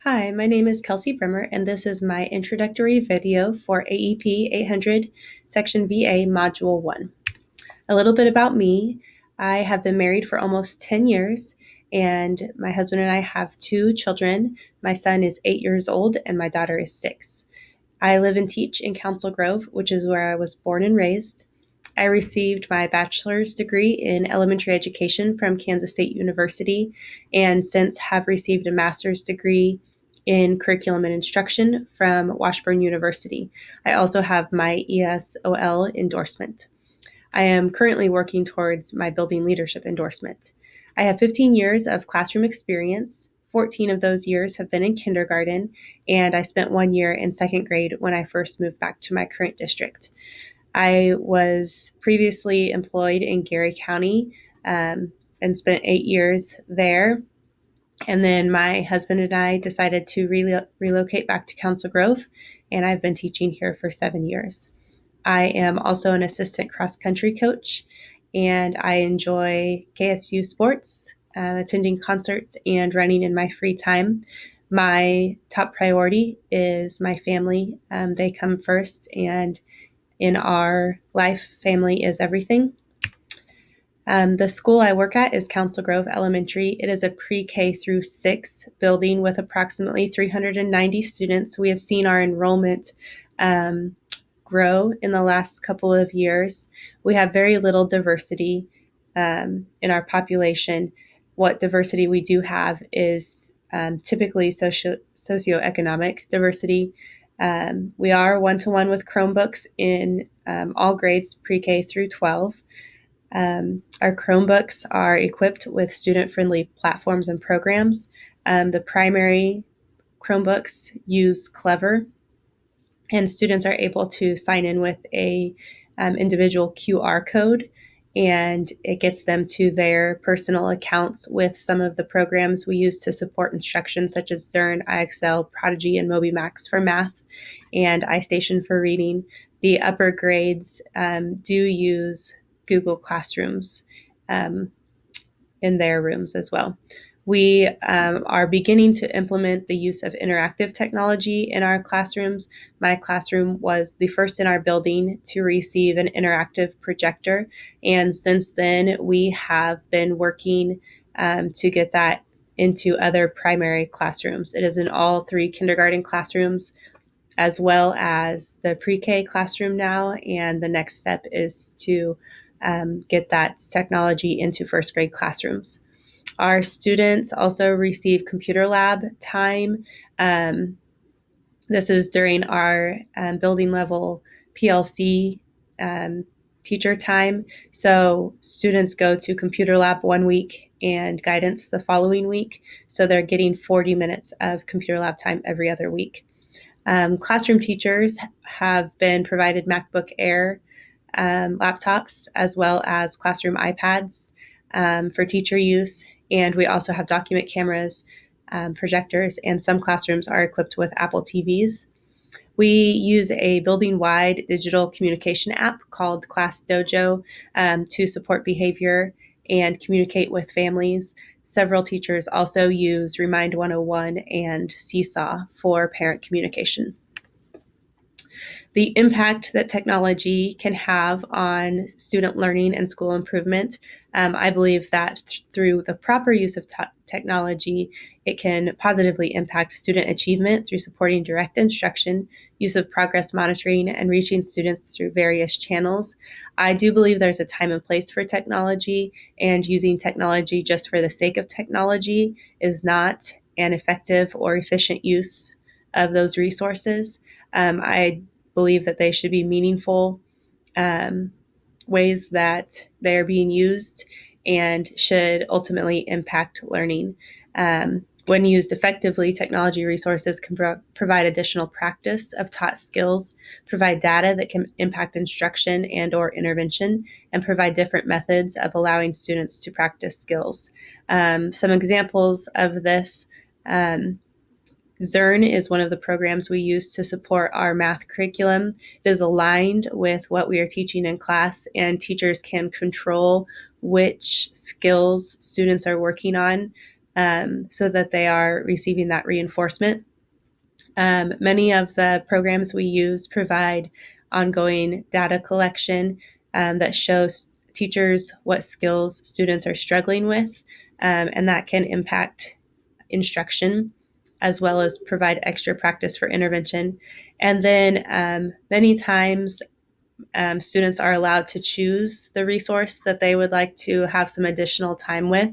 Hi, my name is Kelcy Bremer, and this is my introductory video for AEP800 Section VA Module 1. A little bit about me. I have been married for almost 10 years, and my husband and I have two children. My son is 8 years old, and my daughter is 6. I live and teach in Council Grove, which is where I was born and raised. I received my bachelor's degree in elementary education from Kansas State University, and since have received a master's degree in curriculum and instruction from Washburn University. I also have my ESOL endorsement. I am currently working towards my building leadership endorsement. I have 15 years of classroom experience. 14 of those years have been in kindergarten, and I spent 1 year in second grade when I first moved back to my current district. I was previously employed in Gary County and spent 8 years there. And then my husband and I decided to relocate back to Council Grove, and I've been teaching here for 7 years. I am also an assistant cross country coach, and I enjoy KSU sports, attending concerts, and running in my free time. My top priority is my family. They come first, and in our life, family is everything. The school I work at is Council Grove Elementary. It is a pre-K through 6 building with approximately 390 students. We have seen our enrollment grow in the last couple of years. We have very little diversity in our population. What diversity we do have is typically socioeconomic diversity. We are one-to-one with Chromebooks in all grades pre-K through 12. Our Chromebooks are equipped with student-friendly platforms and programs. The primary Chromebooks use Clever, and students are able to sign in with a individual QR code, and it gets them to their personal accounts with some of the programs we use to support instruction, such as Zern, IXL, Prodigy, and MobiMax for math, and iStation for reading. The upper grades do use Google Classrooms in their rooms as well. We are beginning to implement the use of interactive technology in our classrooms. My classroom was the first in our building to receive an interactive projector, and since then we have been working to get that into other primary classrooms. It is in all 3 kindergarten classrooms, as well as the pre-K classroom now, and the next step is to get that technology into first grade classrooms. Our students also receive computer lab time. This is during our building level PLC teacher time. So students go to computer lab 1 week and guidance the following week. So they're getting 40 minutes of computer lab time every other week. Classroom teachers have been provided MacBook Air laptops, as well as classroom iPads for teacher use. And we also have document cameras, projectors, and some classrooms are equipped with Apple TVs. We use a building-wide digital communication app called Class Dojo to support behavior and communicate with families. Several teachers also use Remind 101 and Seesaw for parent communication. The impact that technology can have on student learning and school improvement. I believe that through the proper use of technology, it can positively impact student achievement through supporting direct instruction, use of progress monitoring, and reaching students through various channels. I do believe there's a time and place for technology, and using technology just for the sake of technology is not an effective or efficient use of those resources. I believe that they should be meaningful ways that they're being used and should ultimately impact learning. When used effectively, technology resources can provide additional practice of taught skills, provide data that can impact instruction and or intervention, and provide different methods of allowing students to practice skills. Some examples of this: Zern is one of the programs we use to support our math curriculum. It is aligned with what we are teaching in class, and teachers can control which skills students are working on so that they are receiving that reinforcement. Many of the programs we use provide ongoing data collection that shows teachers what skills students are struggling with, and that can impact instruction as well as provide extra practice for intervention. And then many times students are allowed to choose the resource that they would like to have some additional time with.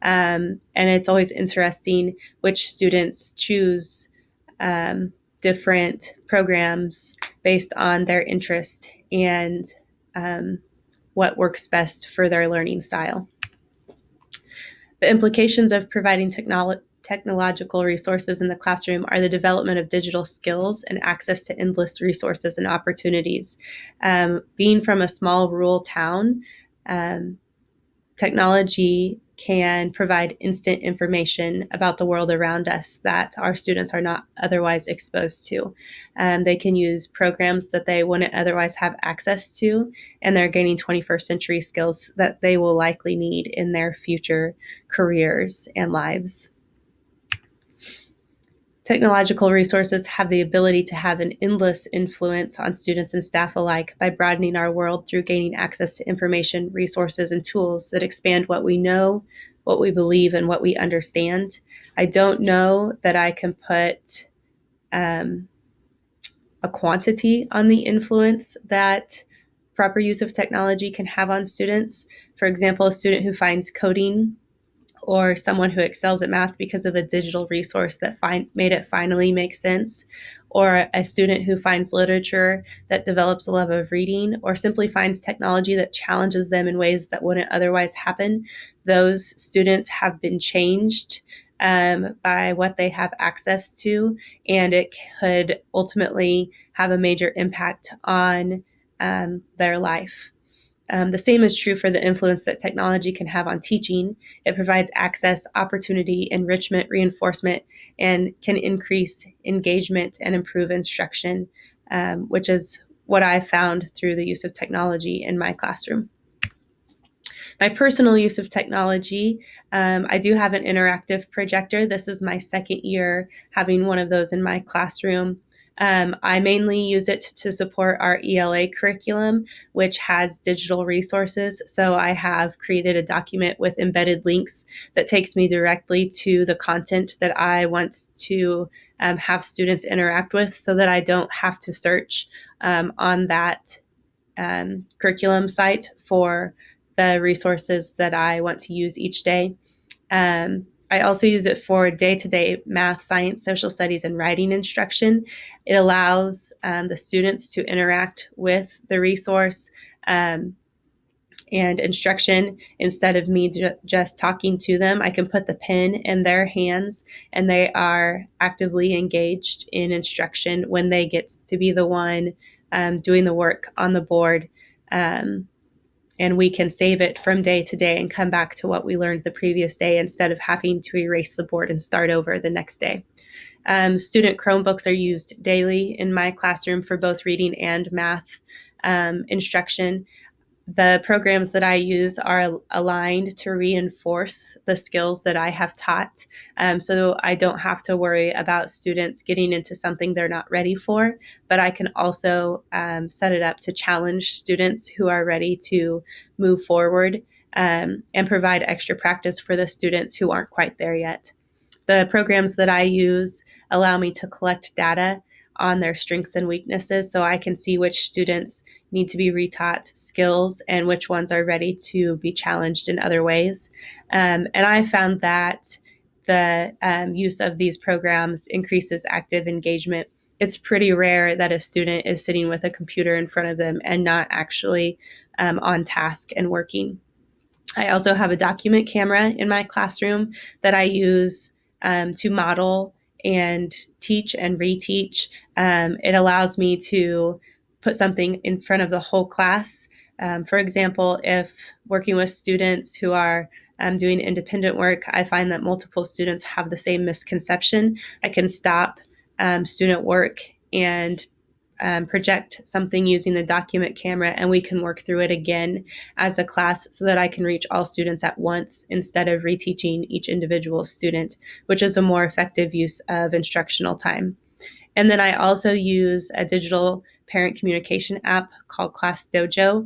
And it's always interesting which students choose different programs based on their interest and what works best for their learning style. The implications of providing technological resources in the classroom are the development of digital skills and access to endless resources and opportunities. Being from a small rural town, technology can provide instant information about the world around us that our students are not otherwise exposed to. They can use programs that they wouldn't otherwise have access to, and they're gaining 21st century skills that they will likely need in their future careers and lives. Technological resources have the ability to have an endless influence on students and staff alike by broadening our world through gaining access to information, resources, and tools that expand what we know, what we believe, and what we understand. I don't know that I can put a quantity on the influence that proper use of technology can have on students. For example, a student who finds coding or someone who excels at math because of a digital resource that made it finally make sense, or a student who finds literature that develops a love of reading, or simply finds technology that challenges them in ways that wouldn't otherwise happen. Those students have been changed by what they have access to, and it could ultimately have a major impact on their life. The same is true for the influence that technology can have on teaching. It provides access, opportunity, enrichment, reinforcement, and can increase engagement and improve instruction, which is what I found through the use of technology in my classroom. My personal use of technology, I do have an interactive projector. This is my second year having one of those in my classroom. I mainly use it to support our ELA curriculum, which has digital resources. So I have created a document with embedded links that takes me directly to the content that I want to have students interact with, so that I don't have to search on that curriculum site for the resources that I want to use each day. I also use it for day-to-day math, science, social studies, and writing instruction. It allows the students to interact with the resource and instruction instead of me just talking to them. I can put the pen in their hands, and they are actively engaged in instruction when they get to be the one doing the work on the board. And we can save it from day to day and come back to what we learned the previous day instead of having to erase the board and start over the next day. Student Chromebooks are used daily in my classroom for both reading and math instruction. The programs that I use are aligned to reinforce the skills that I have taught, so I don't have to worry about students getting into something they're not ready for, but I can also set it up to challenge students who are ready to move forward and provide extra practice for the students who aren't quite there yet. The programs that I use allow me to collect data on their strengths and weaknesses, so I can see which students need to be retaught skills and which ones are ready to be challenged in other ways. And I found that the use of these programs increases active engagement. It's pretty rare that a student is sitting with a computer in front of them and not actually on task and working. I also have a document camera in my classroom that I use to model and teach and reteach. It allows me to put something in front of the whole class. For example, if working with students who are doing independent work, I find that multiple students have the same misconception. I can stop student work and project something using the document camera, and we can work through it again as a class so that I can reach all students at once instead of reteaching each individual student, which is a more effective use of instructional time. And then I also use a digital parent communication app called Class Dojo.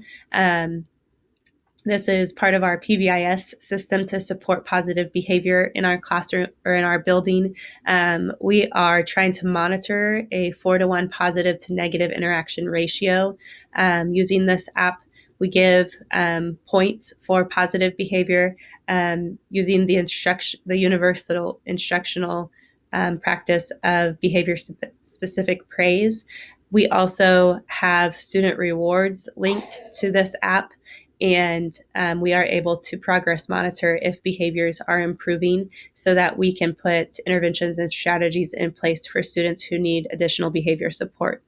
This is part of our PBIS system to support positive behavior in our classroom or in our building. We are trying to monitor a 4-to-1 positive to negative interaction ratio. Using this app, we give points for positive behavior using the universal instructional practice of behavior specific praise. We also have student rewards linked to this app, and we are able to progress monitor if behaviors are improving so that we can put interventions and strategies in place for students who need additional behavior support.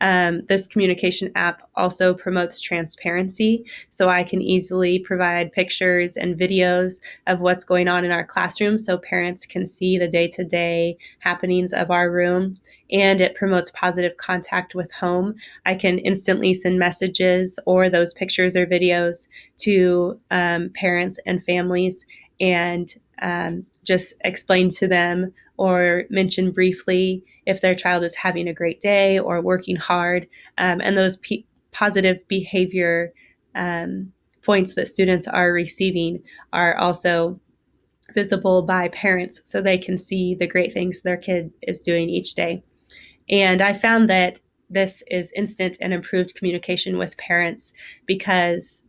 This communication app also promotes transparency, so I can easily provide pictures and videos of what's going on in our classroom so parents can see the day-to-day happenings of our room. And it promotes positive contact with home. I can instantly send messages or those pictures or videos to parents and families and just explain to them or mention briefly if their child is having a great day or working hard. And those positive behavior points that students are receiving are also visible by parents so they can see the great things their kid is doing each day. And I found that this is instant and improved communication with parents because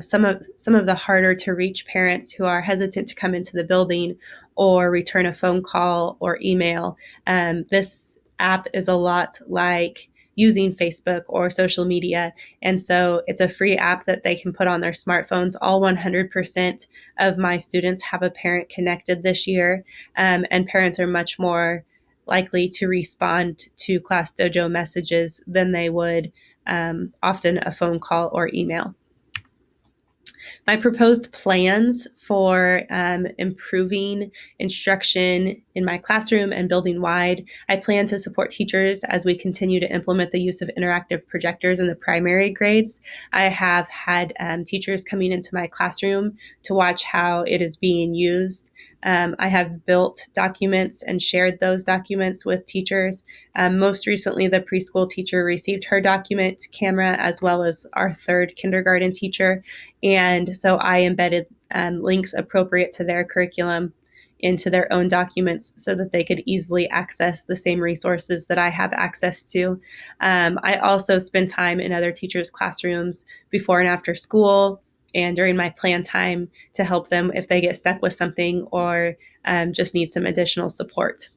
some of the harder to reach parents who are hesitant to come into the building or return a phone call or email, this app is a lot like using Facebook or social media. And so it's a free app that they can put on their smartphones. All 100% of my students have a parent connected this year, and parents are much more likely to respond to Class Dojo messages than they would often a phone call or email. My proposed plans for improving instruction in my classroom and building wide. I plan to support teachers as we continue to implement the use of interactive projectors in the primary grades. I have had teachers coming into my classroom to watch how it is being used. I have built documents and shared those documents with teachers. Most recently, the preschool teacher received her document camera as well as our third kindergarten teacher. And so I embedded links appropriate to their curriculum into their own documents so that they could easily access the same resources that I have access to. I also spend time in other teachers' classrooms before and after school and during my plan time to help them if they get stuck with something or just need some additional support.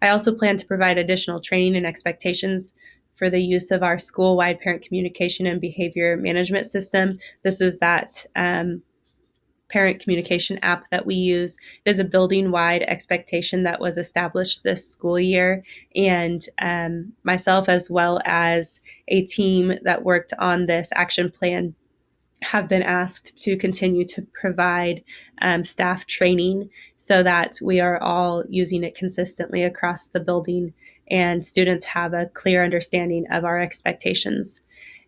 I also plan to provide additional training and expectations for the use of our school-wide parent communication and behavior management system. This is that parent communication app that we use. It is a building-wide expectation that was established this school year, and myself as well as a team that worked on this action plan have been asked to continue to provide staff training so that we are all using it consistently across the building and students have a clear understanding of our expectations.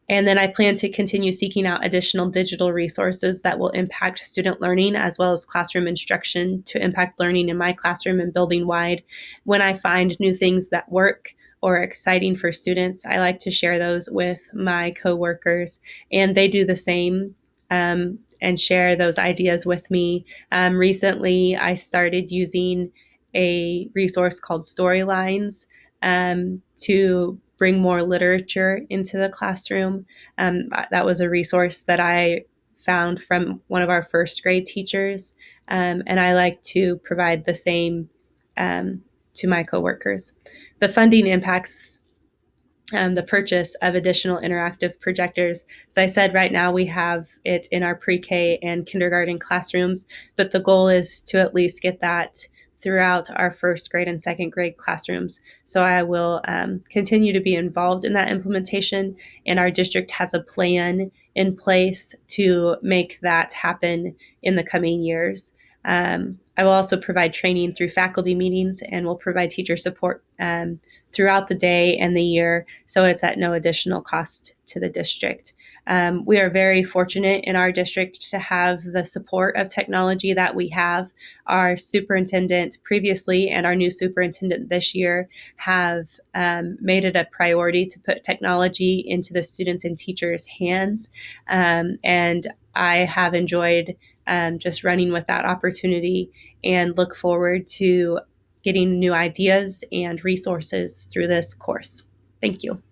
And then I plan to continue seeking out additional digital resources that will impact student learning as well as classroom instruction to impact learning in my classroom and building wide. When I find new things that work or exciting for students, I like to share those with my coworkers, and they do the same and share those ideas with me. Recently, I started using a resource called Storylines to bring more literature into the classroom. That was a resource that I found from one of our first grade teachers, and I like to provide the same to my coworkers. The funding impacts the purchase of additional interactive projectors. As I said, right now we have it in our pre-K and kindergarten classrooms, but the goal is to at least get that throughout our first grade and second grade classrooms. So I will continue to be involved in that implementation, and our district has a plan in place to make that happen in the coming years. I will also provide training through faculty meetings and will provide teacher support throughout the day and the year, so it's at no additional cost to the district. We are very fortunate in our district to have the support of technology that we have. Our superintendent previously and our new superintendent this year have made it a priority to put technology into the students and teachers' hands. And I have enjoyed just running with that opportunity and look forward to getting new ideas and resources through this course. Thank you.